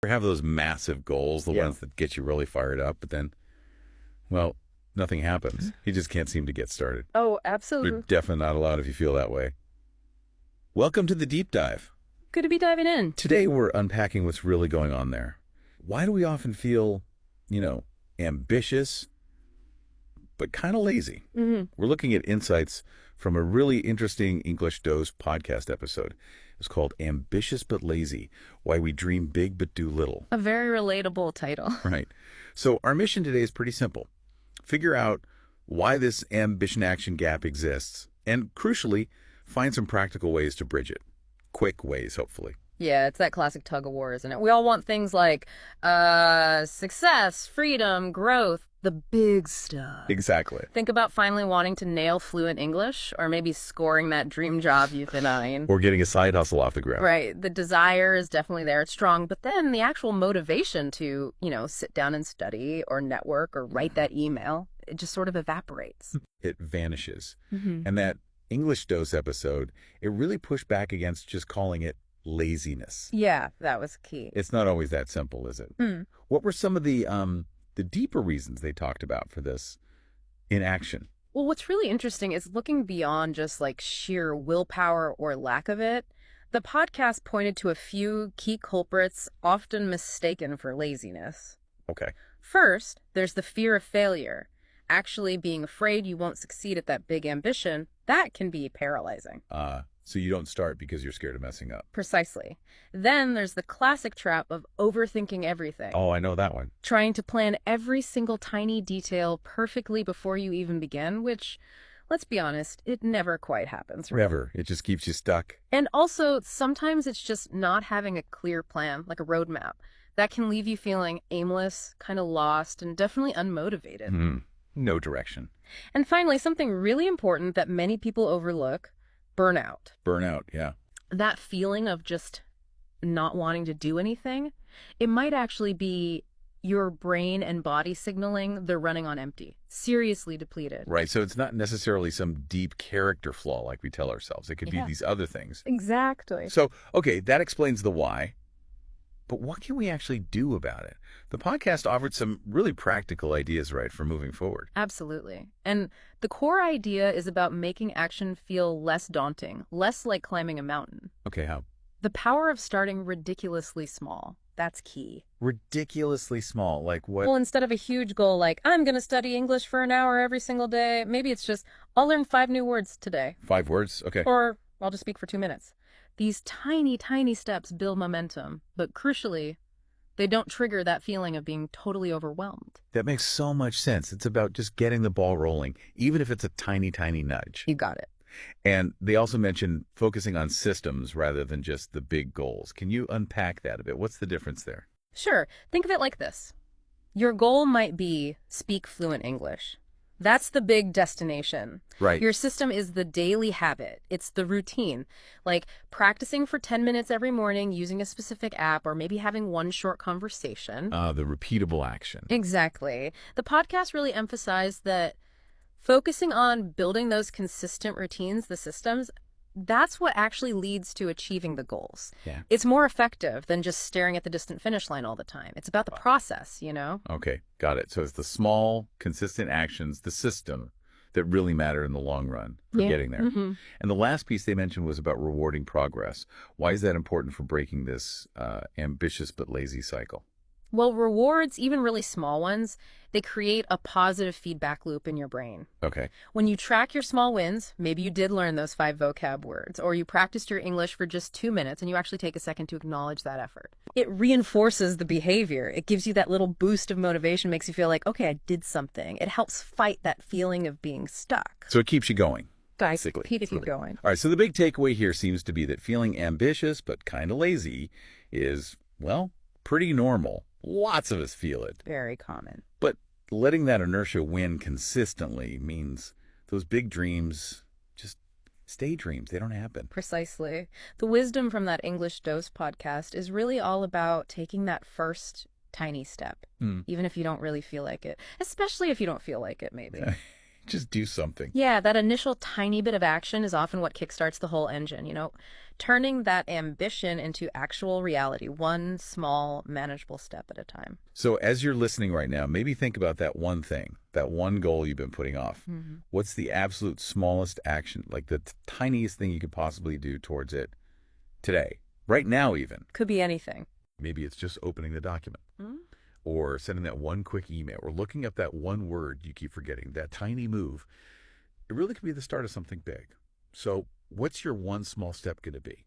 Or have those massive goals, the ones that get you really fired up, but then, well, nothing happens. You just can't seem to get started. Oh, You're absolutely. definitely not allowed if you feel that way. Welcome to the Deep Dive. Good to be diving in. Today we're unpacking what's really going on there. Why do we often feel, ambitious, but kind of lazy? Mm-hmm. We're looking at insights from a really interesting English Dose podcast episode. It's called Ambitious But Lazy, Why We Dream Big But Do Little. A very relatable title. Right. So our mission today is pretty simple. Figure out why this ambition-action gap exists, and crucially, find some practical ways to bridge it. Quick ways, hopefully. Yeah, it's that classic tug of war, isn't it? We all want things like success, freedom, growth, the big stuff. Exactly. Think about finally wanting to nail fluent English, or maybe scoring that dream job you've been eyeing. Or getting a side hustle off the ground. Right. The desire is definitely there. It's strong. But then the actual motivation to, sit down and study or network or write that email, it just sort of evaporates. It vanishes. Mm-hmm. And that English Dose episode, it really pushed back against just calling it laziness. Yeah, that was key. It's not always that simple, is it? Mm. What were some of the deeper reasons they talked about for this inaction? Well, what's really interesting is looking beyond just like sheer willpower or lack of it. The podcast pointed to a few key culprits often mistaken for laziness. Okay. First, there's the fear of failure. Actually being afraid you won't succeed at that big ambition, that can be paralyzing. So you don't start because you're scared of messing up. Precisely. Then there's the classic trap of overthinking everything. Oh, I know that one. Trying to plan every single tiny detail perfectly before you even begin, which, let's be honest, it never quite happens. Right? Never. It just keeps you stuck. And also, sometimes it's just not having a clear plan, like a roadmap. That can leave you feeling aimless, kind of lost, and definitely unmotivated. No direction. And finally, something really important that many people overlook, burnout. Burnout, yeah. That feeling of just not wanting to do anything, it might actually be your brain and body signaling they're running on empty, seriously depleted. Right, so it's not necessarily some deep character flaw like we tell ourselves. It could be these other things. Exactly. So, okay, that explains the why. But what can we actually do about it? The podcast offered some really practical ideas, right, for moving forward. Absolutely. And the core idea is about making action feel less daunting, less like climbing a mountain. Okay, how? The power of starting ridiculously small. That's key. Ridiculously small, like what? Well, instead of a huge goal like, I'm going to study English for an hour every single day, maybe it's just, I'll learn 5 new words today. 5 words? Okay. Or I'll just speak for 2 minutes. These tiny, tiny steps build momentum, but crucially, they don't trigger that feeling of being totally overwhelmed. That makes so much sense. It's about just getting the ball rolling, even if it's a tiny, tiny nudge. You got it. And they also mentioned focusing on systems rather than just the big goals. Can you unpack that a bit? What's the difference there? Sure. Think of it like this. Your goal might be speak fluent English. That's the big destination. Right. Your system is the daily habit. It's the routine, like practicing for 10 minutes every morning using a specific app or maybe having one short conversation. The repeatable action. Exactly. The podcast really emphasized that focusing on building those consistent routines, the systems, that's what actually leads to achieving the goals. Yeah. It's more effective than just staring at the distant finish line all the time. It's about the process, Okay, got it. So it's the small, consistent actions, the system, that really matter in the long run for getting there. Mm-hmm. And the last piece they mentioned was about rewarding progress. Why is that important for breaking this ambitious but lazy cycle? Well, rewards, even really small ones, they create a positive feedback loop in your brain. Okay. When you track your small wins, maybe you did learn those 5 vocab words, or you practiced your English for just 2 minutes and you actually take a second to acknowledge that effort. It reinforces the behavior. It gives you that little boost of motivation, makes you feel like, okay, I did something. It helps fight that feeling of being stuck. So it keeps you going. Basically. Keep you going. All right, so the big takeaway here seems to be that feeling ambitious but kind of lazy is, well, pretty normal. Lots of us feel it. Very common. But letting that inertia win consistently means those big dreams just stay dreams. They don't happen. Precisely. The wisdom from that English Dose podcast is really all about taking that first tiny step, even if you don't really feel like it, especially if you don't feel like it, maybe. Just do something. Yeah, that initial tiny bit of action is often what kickstarts the whole engine, turning that ambition into actual reality, one small, manageable step at a time. So as you're listening right now, maybe think about that one thing, that one goal you've been putting off. What's the absolute smallest action, like the tiniest thing you could possibly do towards it today, right now even? Could be anything. Maybe it's just opening the document or sending that one quick email or looking up that one word you keep forgetting, that tiny move. It really could be the start of something big. So what's your one small step going to be?